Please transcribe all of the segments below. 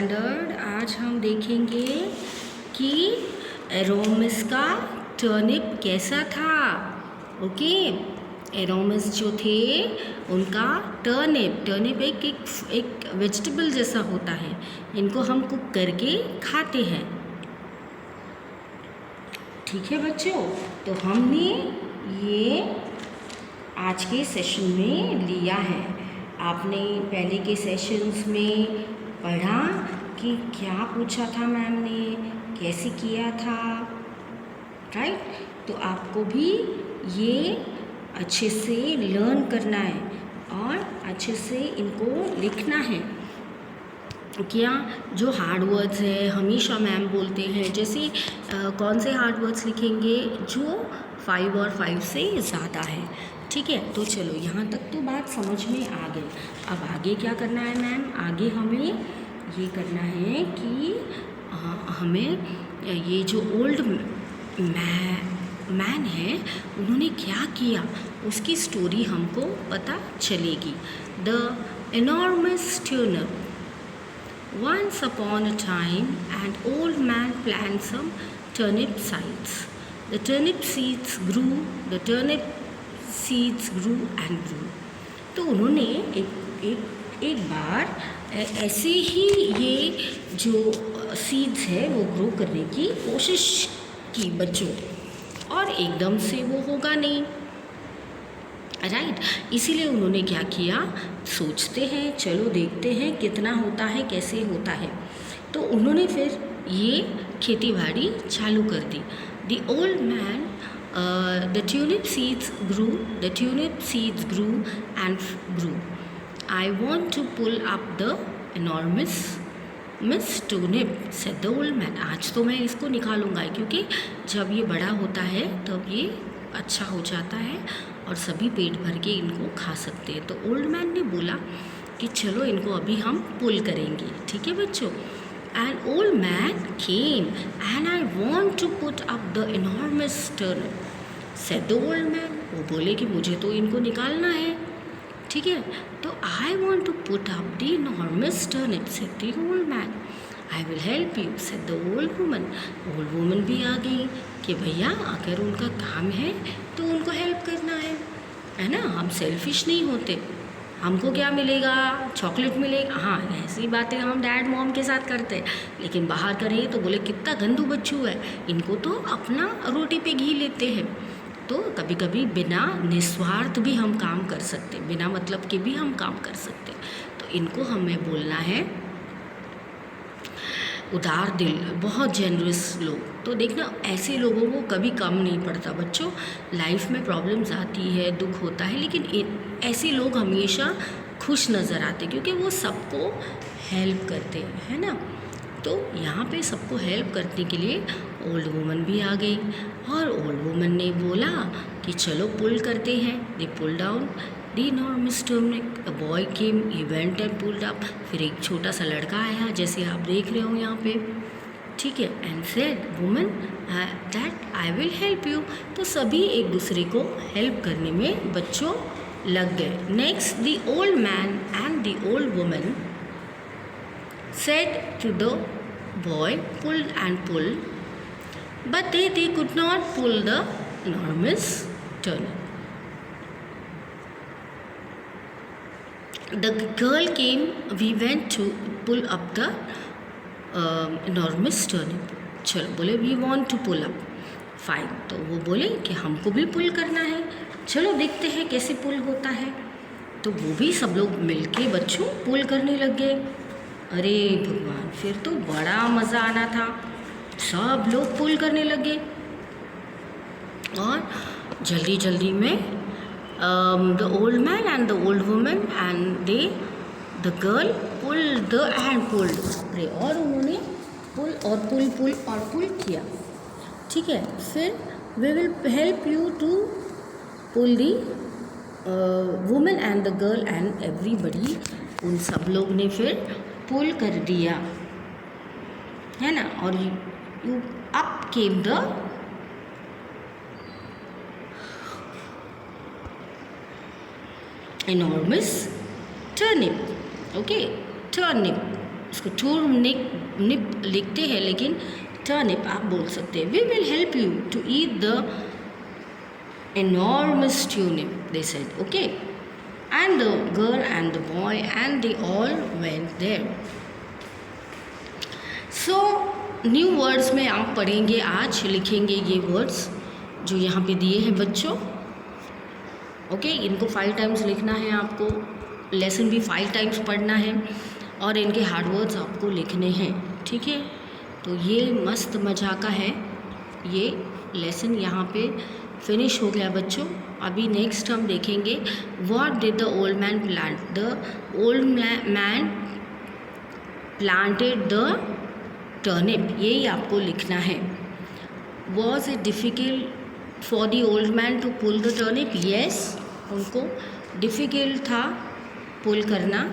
Standard आज हम देखेंगे कि एरोमिस का टर्निप कैसा था। ओके, एरोमिस जो थे उनका टर्निप एक वेजिटेबल जैसा होता है। इनको हम कुक करके खाते हैं। ठीक है बच्चों, तो हमने ये आज के सेशन में लिया है। आपने पहले के सेशंस में पढ़ा कि क्या पूछा था मैम ने, कैसे किया था, राइट। तो आपको भी ये अच्छे से लर्न करना है और अच्छे से इनको लिखना है। क्या जो हार्ड वर्ड्स है हमेशा मैम बोलते हैं, जैसे कौन से हार्ड वर्ड्स लिखेंगे जो 5 और 5 से ज़्यादा है। ठीक है, तो चलो यहाँ तक तो बात समझ में आ गई। अब आगे क्या करना है मैम, आगे हमें ये करना है कि हमें ये जो ओल्ड मैन है उन्होंने क्या किया उसकी स्टोरी हमको पता चलेगी। The enormous tuner. Once upon a time, an old man planted some turnip seeds. The turnip seeds grew and grew. तो उन्होंने एक बार ऐसे ही ये जो सीड्स है वो ग्रो करने की कोशिश की बच्चों, और एकदम से वो होगा नहीं, राइट। इसीलिए उन्होंने क्या किया, सोचते हैं चलो देखते हैं कितना होता है, कैसे होता है। तो उन्होंने फिर ये खेती बाड़ी चालू कर दी। The old man the tulip seeds grew and grew. I want to pull up the enormous miss turnip said the old man. आज तो मैं इसको निकालूंगा, क्योंकि जब ये बड़ा होता है तब ये अच्छा हो जाता है और सभी पेट भर के इनको खा सकते हैं। तो ओल्ड मैन ने बोला कि चलो इनको अभी हम पुल करेंगे। ठीक है बच्चों। And old man came and I want to put up the enormous turnip said the old man. वो बोले कि मुझे तो इनको निकालना है। ठीक है, तो I want to put up the enormous turnip said the old man. I will help you said the old woman. Old woman भी आ गई कि भैया अगर उनका काम है तो उनको हेल्प करना है ना। हम सेल्फिश नहीं होते। हमको क्या मिलेगा, चॉकलेट मिलेगा, हाँ ऐसी बातें हम डैड मॉम के साथ करते हैं। लेकिन बाहर करें तो बोले कितना गंदू बच्चू है, इनको तो अपना रोटी पे घी लेते हैं। तो कभी कभी बिना निस्वार्थ भी हम काम कर सकते, बिना मतलब के भी हम काम कर सकते। तो इनको हमें बोलना है उदार दिल, बहुत जेनरस लोग। तो देखना ऐसे लोगों को कभी कम नहीं पड़ता बच्चों। लाइफ में प्रॉब्लम्स आती है, दुख होता है, लेकिन ऐसे लोग हमेशा खुश नज़र आते क्योंकि वो सबको हेल्प करते हैं, है ना। तो यहाँ पे सबको हेल्प करने के लिए ओल्ड वुमन भी आ गई, और ओल्ड वुमन ने बोला कि चलो पुल करते हैं। They pull down the enormous turnip. A boy came, he went and pulled up. फिर एक छोटा सा लड़का आया, जैसे आप देख रहे हो यहाँ पे। ठीक है, and said woman that I will help you. तो सभी एक दूसरे को हेल्प करने में बच्चों लग गए। Next the old man and the old woman said to the boy, pull and pull, but they could not pull the enormous turnip. The girl came, we went to pull up the enormous turnip. चलो बोले we want to pull up. Fine, तो वो बोले कि हमको भी पुल करना है, चलो देखते हैं कैसे पुल होता है। तो वो भी सब लोग मिलके बच्चों पुल करने लग गए। अरे भगवान, फिर तो बड़ा मज़ा आना था। सब लोग पुल करने लगे और जल्दी जल्दी में the old man and the old woman and the girl pulled and pulled. अरे और उन्होंने पुल और पुल किया। ठीक है, फिर we will help you to pull the woman and the girl and everybody. उन सब लोग ने फिर पुल कर दिया, है ना। और you up came the enormous turnip. Okay, turnip. इसको टर्निप लिखते हैं लेकिन टर्निप आप बोल सकते हैं। We will help you to eat the enormous turnip, they said. Okay, and the girl and the boy and they all went there. So new words में आप पढ़ेंगे, आज लिखेंगे ये वर्ड्स जो यहाँ पे दिए हैं बच्चों। ओके, इनको 5 टाइम्स लिखना है आपको, लेसन भी 5 टाइम्स पढ़ना है और इनके हार्ड वर्ड्स आपको लिखने हैं, ठीक है। तो ये मस्त मज़ा का है, ये लेसन यहाँ पे फिनिश हो गया बच्चों। अभी नेक्स्ट हम देखेंगे what did the old man plant. The old man planted the turnip, यही आपको लिखना है। Was it difficult for the old man to pull the turnip. Yes, उनको डिफ़िकल्ट था पुल करना।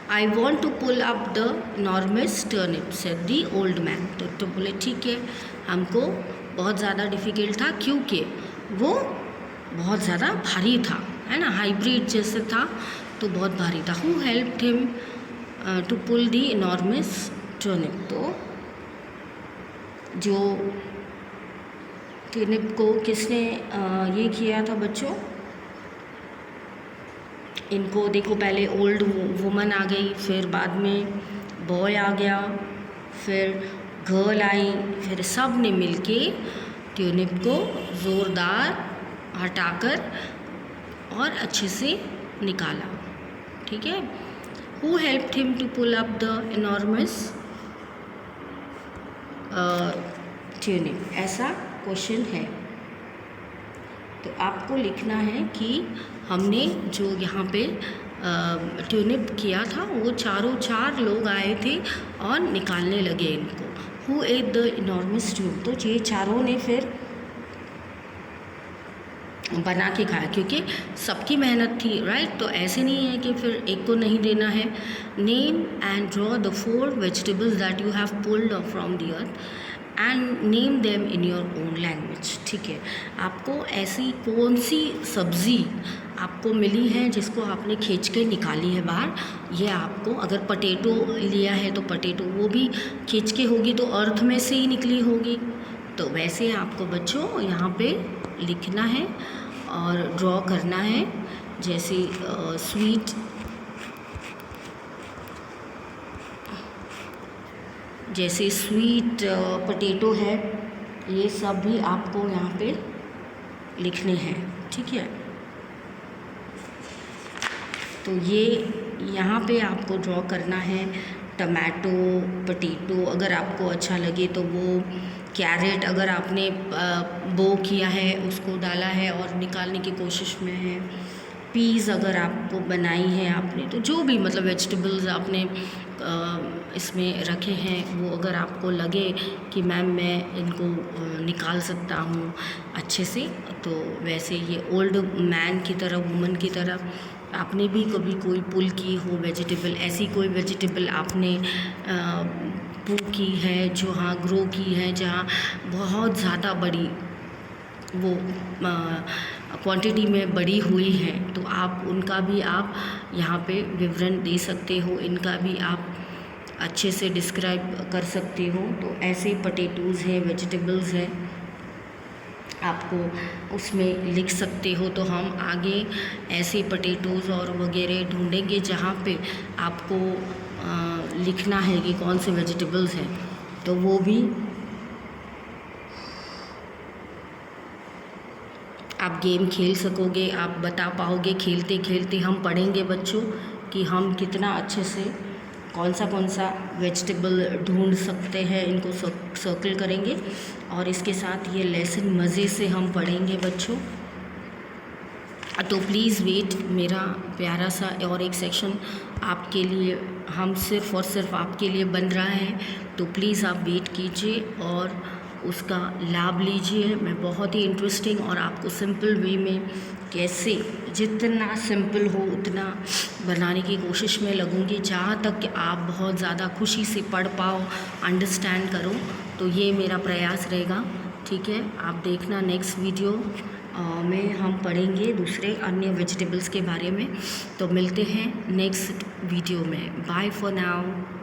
I want to pull up the enormous turnip, said the old man. तो बोले ठीक है, हमको बहुत ज़्यादा डिफ़िकल्ट था क्योंकि वो बहुत ज़्यादा भारी था, है ना, हाइब्रिड जैसे था तो बहुत भारी था। Who helped him to pull the enormous turnip? तो जो टर्निप को किसने ये किया था बच्चों, इनको देखो, पहले ओल्ड वुमन आ गई, फिर बाद में बॉय आ गया, फिर गर्ल आई, फिर सब ने मिलके टर्निप को ज़ोरदार हटाकर और अच्छे से निकाला, ठीक है। Who helped him to pull up the enormous turnip, ऐसा क्वेश्चन है। तो आपको लिखना है कि हमने जो यहाँ पे टर्निप किया था वो चार लोग आए थे और निकालने लगे इनको। Who at the enormous tube, तो ये चारों ने फिर बना के खाया क्योंकि सबकी मेहनत थी, राइट। तो ऐसे नहीं है कि फिर एक को नहीं देना है। Name and draw the 4 vegetables that you have pulled from the earth and name them in your own language, ठीक है। आपको ऐसी कौन सी सब्ज़ी आपको मिली है जिसको आपने खींच के निकाली है बाहर, ये आपको, अगर पटेटो लिया है तो पटेटो वो भी खींच के होगी तो अर्थ में से ही निकली होगी। तो वैसे आपको बच्चों यहाँ पे लिखना है और ड्रॉ करना है, जैसे स्वीट, जैसे स्वीट पोटैटो है, ये सब भी आपको यहाँ पे लिखने हैं, ठीक है। तो ये यहाँ पे आपको ड्रॉ करना है टमाटो, पोटैटो, अगर आपको अच्छा लगे तो वो, कैरेट अगर आपने बो किया है उसको डाला है और निकालने की कोशिश में है, पीस अगर आपको बनाई है आपने, तो जो भी मतलब वेजिटेबल्स आपने इसमें रखे हैं वो अगर आपको लगे कि मैम मैं इनको निकाल सकता हूँ अच्छे से, तो वैसे ये ओल्ड मैन की तरह, वुमन की तरह आपने भी कभी कोई पुल की हो वेजिटेबल, ऐसी कोई वेजिटेबल आपने पुल की है जो हाँ ग्रो की है, जहाँ बहुत ज़्यादा बड़ी वो क्वांटिटी में बड़ी हुई है, तो आप उनका भी आप यहाँ पे विवरण दे सकते हो, इनका भी आप अच्छे से डिस्क्राइब कर सकते हो। तो ऐसे पोटैटोज़ हैं, वेजिटेबल्स हैं, आपको उसमें लिख सकते हो। तो हम आगे ऐसे पोटैटोज़ और वगैरह ढूंढेंगे जहाँ पे आपको लिखना है कि कौन से वेजिटेबल्स हैं, तो वो भी आप गेम खेल सकोगे, आप बता पाओगे। खेलते खेलते हम पढ़ेंगे बच्चों कि हम कितना अच्छे से कौन सा वेजिटेबल ढूंढ सकते हैं, इनको सर्कल करेंगे और इसके साथ ये लेसन मज़े से हम पढ़ेंगे बच्चों। तो प्लीज़ वेट, मेरा प्यारा सा और एक सेक्शन आपके लिए, हम सिर्फ़ और सिर्फ आपके लिए बन रहा है, तो प्लीज़ आप वेट कीजिए और उसका लाभ लीजिए। मैं बहुत ही इंटरेस्टिंग और आपको सिंपल वे में कैसे, जितना सिंपल हो उतना बनाने की कोशिश में लगूंगी, जहाँ तक कि आप बहुत ज़्यादा खुशी से पढ़ पाओ, अंडरस्टैंड करो, तो ये मेरा प्रयास रहेगा, ठीक है। आप देखना नेक्स्ट वीडियो में हम पढ़ेंगे दूसरे अन्य वेजिटेबल्स के बारे में। तो मिलते हैं नेक्स्ट वीडियो में। Bye for now.